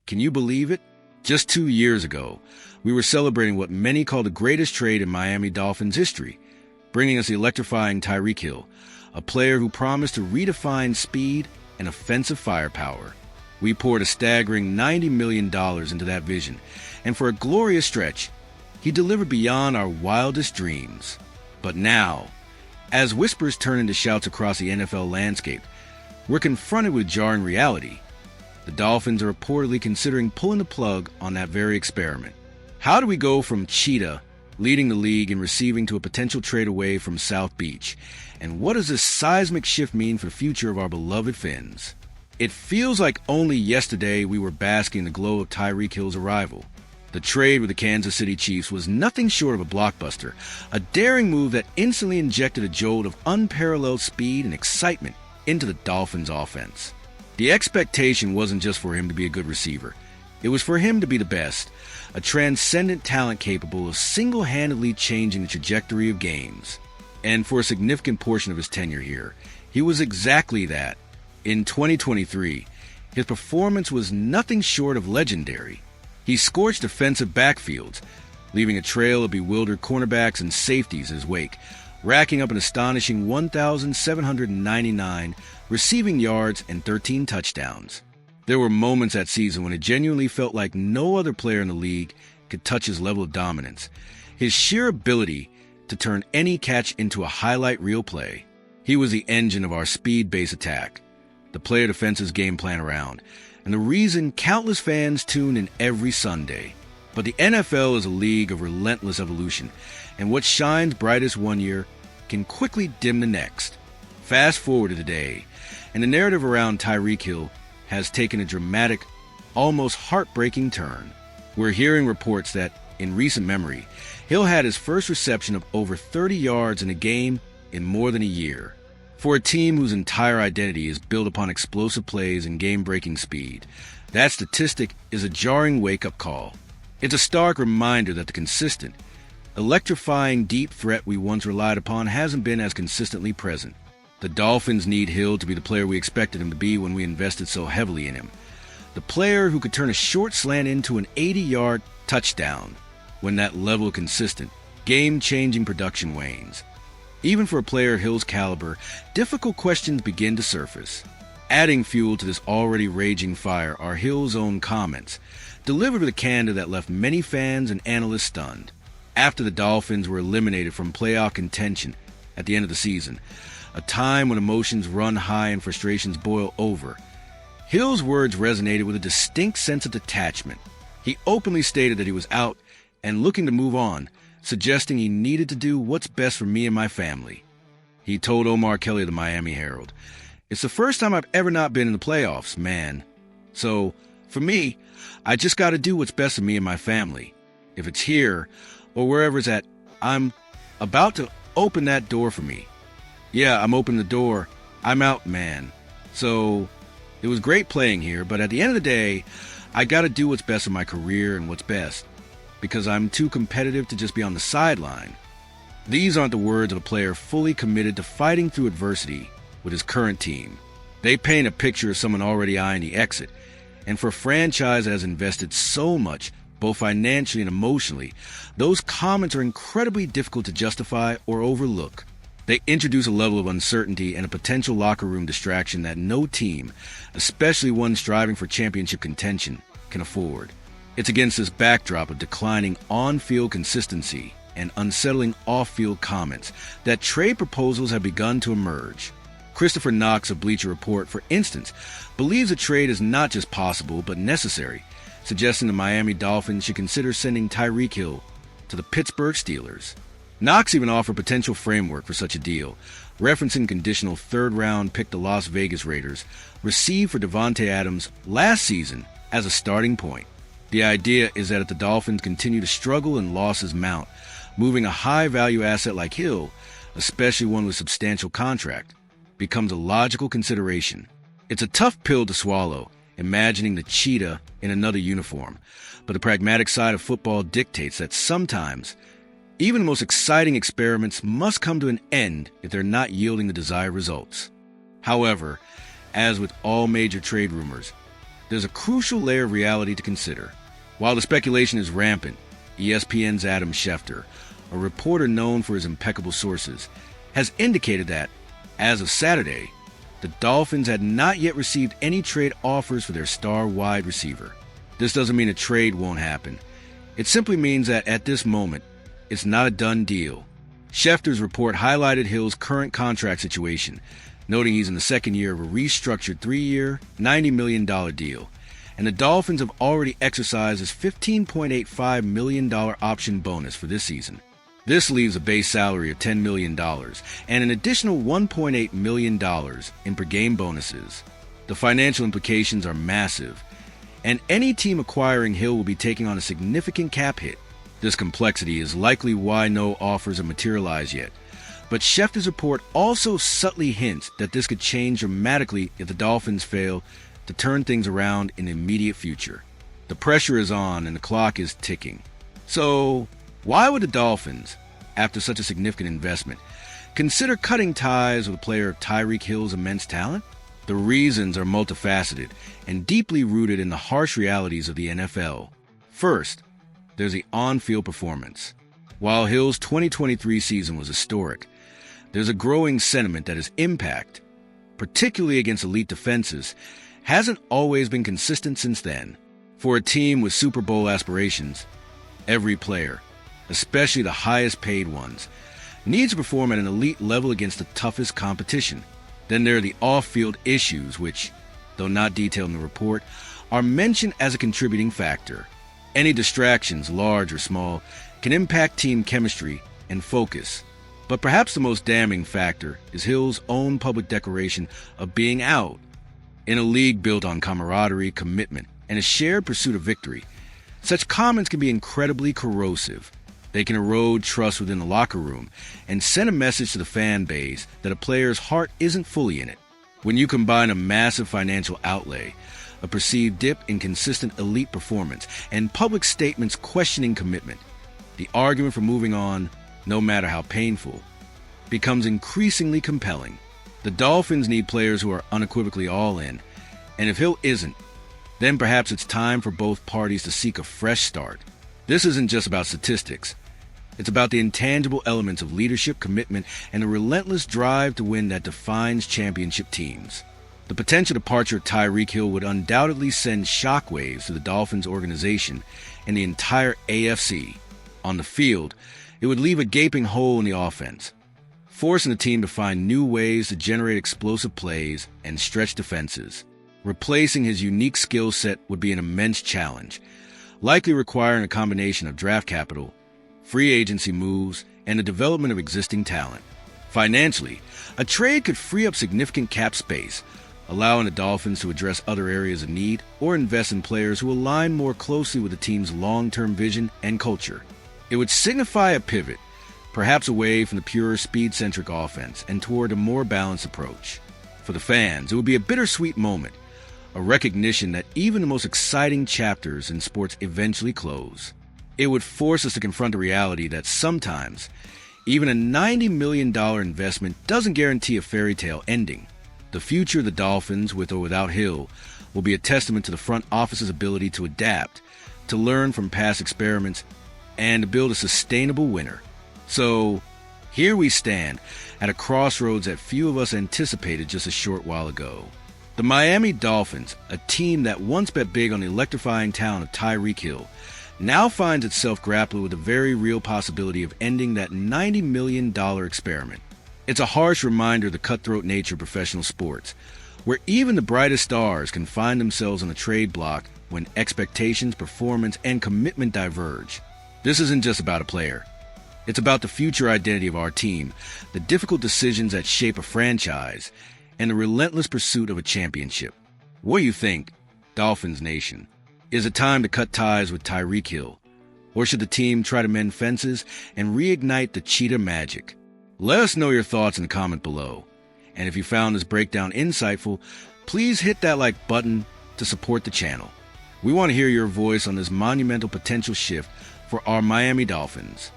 Can you believe it? Just 2 years ago, we were celebrating what many call the greatest trade in Miami Dolphins history, bringing us the electrifying Tyreek Hill, a player who promised to redefine speed and offensive firepower. We poured a staggering $90 million into that vision, and for a glorious stretch, he delivered beyond our wildest dreams. But now, as whispers turn into shouts across the NFL landscape, we're confronted with jarring reality. The Dolphins are reportedly considering pulling the plug on that very experiment. How do we go from Cheetah leading the league in receiving to a potential trade away from South Beach? And what does this seismic shift mean for the future of our beloved Fins? It feels like only yesterday we were basking in the glow of Tyreek Hill's arrival. The trade with the Kansas City Chiefs was nothing short of a blockbuster, a daring move that instantly injected a jolt of unparalleled speed and excitement into the Dolphins' offense. The expectation wasn't just for him to be a good receiver. It was for him to be the best, a transcendent talent capable of single-handedly changing the trajectory of games. And for a significant portion of his tenure here, he was exactly that. In 2023, his performance was nothing short of legendary. He scorched defensive backfields, leaving a trail of bewildered cornerbacks and safeties in his wake, racking up an astonishing 1,799 receiving yards and 13 touchdowns. There were moments that season when it genuinely felt like no other player in the league could touch his level of dominance, his sheer ability to turn any catch into a highlight reel play. He was the engine of our speed-based attack, the player defense's game plan around, and the reason countless fans tune in every Sunday. But the NFL is a league of relentless evolution, and what shines brightest one year can quickly dim the next. Fast forward to today, and the narrative around Tyreek Hill has taken a dramatic, almost heartbreaking turn. We're hearing reports that, in recent memory, Hill had his first reception of over 30 yards in a game in more than a year. For a team whose entire identity is built upon explosive plays and game-breaking speed, that statistic is a jarring wake-up call. It's a stark reminder that the consistent, electrifying deep threat we once relied upon hasn't been as consistently present. The Dolphins need Hill to be the player we expected him to be when we invested so heavily in him. The player who could turn a short slant into an 80-yard touchdown when that level of consistent, game-changing production wanes. Even for a player Hill's caliber, difficult questions begin to surface. Adding fuel to this already raging fire are Hill's own comments, delivered with a candor that left many fans and analysts stunned. After the Dolphins were eliminated from playoff contention at the end of the season, a time when emotions run high and frustrations boil over, Hill's words resonated with a distinct sense of detachment. He openly stated that he was out and looking to move on, suggesting he needed to do what's best for me and my family. He told Omar Kelly of the Miami Herald, "It's the first time I've ever not been in the playoffs, man. So, for me, I just got to do what's best for me and my family. If it's here, or wherever it's at, I'm about to open that door for me. Yeah, I'm opening the door. I'm out, man. So, it was great playing here, but at the end of the day, I got to do what's best for my career and what's best, because I'm too competitive to just be on the sideline." These aren't the words of a player fully committed to fighting through adversity with his current team. They paint a picture of someone already eyeing the exit. And for a franchise that has invested so much, both financially and emotionally, those comments are incredibly difficult to justify or overlook. They introduce a level of uncertainty and a potential locker room distraction that no team, especially one striving for championship contention, can afford. It's against this backdrop of declining on-field consistency and unsettling off-field comments that trade proposals have begun to emerge. Christopher Knox of Bleacher Report, for instance, believes a trade is not just possible but necessary, suggesting the Miami Dolphins should consider sending Tyreek Hill to the Pittsburgh Steelers. Knox even offered a potential framework for such a deal, referencing conditional third-round pick the Las Vegas Raiders received for Davante Adams last season as a starting point. The idea is that if the Dolphins continue to struggle and losses mount, moving a high-value asset like Hill, especially one with a substantial contract, becomes a logical consideration. It's a tough pill to swallow, imagining the cheetah in another uniform, but the pragmatic side of football dictates that sometimes, even the most exciting experiments must come to an end if they're not yielding the desired results. However, as with all major trade rumors, there's a crucial layer of reality to consider. While the speculation is rampant, ESPN's Adam Schefter, a reporter known for his impeccable sources, has indicated that, as of Saturday, the Dolphins had not yet received any trade offers for their star wide receiver. This doesn't mean a trade won't happen. It simply means that at this moment, it's not a done deal. Schefter's report highlighted Hill's current contract situation, noting he's in the second year of a restructured 3-year, $90 million deal, and the Dolphins have already exercised his $15.85 million option bonus for this season. This leaves a base salary of $10 million and an additional $1.8 million in per-game bonuses. The financial implications are massive, and any team acquiring Hill will be taking on a significant cap hit. This complexity is likely why no offers have materialized yet, but Schefter's report also subtly hints that this could change dramatically if the Dolphins fail to turn things around in the immediate future. The pressure is on and the clock is ticking. So, why would the Dolphins, after such a significant investment, consider cutting ties with a player of Tyreek Hill's immense talent? The reasons are multifaceted and deeply rooted in the harsh realities of the NFL. First, there's the on-field performance. While Hill's 2023 season was historic, there's a growing sentiment that his impact, particularly against elite defenses, hasn't always been consistent since then. For a team with Super Bowl aspirations, every player, especially the highest paid ones, needs to perform at an elite level against the toughest competition. Then there are the off-field issues which, though not detailed in the report, are mentioned as a contributing factor. Any distractions, large or small, can impact team chemistry and focus. But perhaps the most damning factor is Hill's own public declaration of being out. In a league built on camaraderie, commitment, and a shared pursuit of victory, such comments can be incredibly corrosive. They can erode trust within the locker room and send a message to the fan base that a player's heart isn't fully in it. When you combine a massive financial outlay, a perceived dip in consistent elite performance, and public statements questioning commitment, the argument for moving on, no matter how painful, becomes increasingly compelling. The Dolphins need players who are unequivocally all in, and if Hill isn't, then perhaps it's time for both parties to seek a fresh start. This isn't just about statistics. It's about the intangible elements of leadership, commitment, and the relentless drive to win that defines championship teams. The potential departure of Tyreek Hill would undoubtedly send shockwaves to the Dolphins organization and the entire AFC. On the field, it would leave a gaping hole in the offense, forcing the team to find new ways to generate explosive plays and stretch defenses. Replacing his unique skill set would be an immense challenge, likely requiring a combination of draft capital, free agency moves, and the development of existing talent. Financially, a trade could free up significant cap space, allowing the Dolphins to address other areas of need or invest in players who align more closely with the team's long-term vision and culture. It would signify a pivot, perhaps away from the pure speed-centric offense and toward a more balanced approach. For the fans, it would be a bittersweet moment, a recognition that even the most exciting chapters in sports eventually close. It would force us to confront the reality that sometimes, even a $90 million investment doesn't guarantee a fairy tale ending. The future of the Dolphins, with or without Hill, will be a testament to the front office's ability to adapt, to learn from past experiments, and to build a sustainable winner. So, here we stand, at a crossroads that few of us anticipated just a short while ago. The Miami Dolphins, a team that once bet big on the electrifying talent of Tyreek Hill, now finds itself grappling with the very real possibility of ending that $90 million experiment. It's a harsh reminder of the cutthroat nature of professional sports, where even the brightest stars can find themselves on the trade block when expectations, performance, and commitment diverge. This isn't just about a player. It's about the future identity of our team, the difficult decisions that shape a franchise, and the relentless pursuit of a championship. What do you think, Dolphins Nation? Is it time to cut ties with Tyreek Hill? Or should the team try to mend fences and reignite the cheetah magic? Let us know your thoughts in the comment below. And if you found this breakdown insightful, please hit that like button to support the channel. We want to hear your voice on this monumental potential shift for our Miami Dolphins.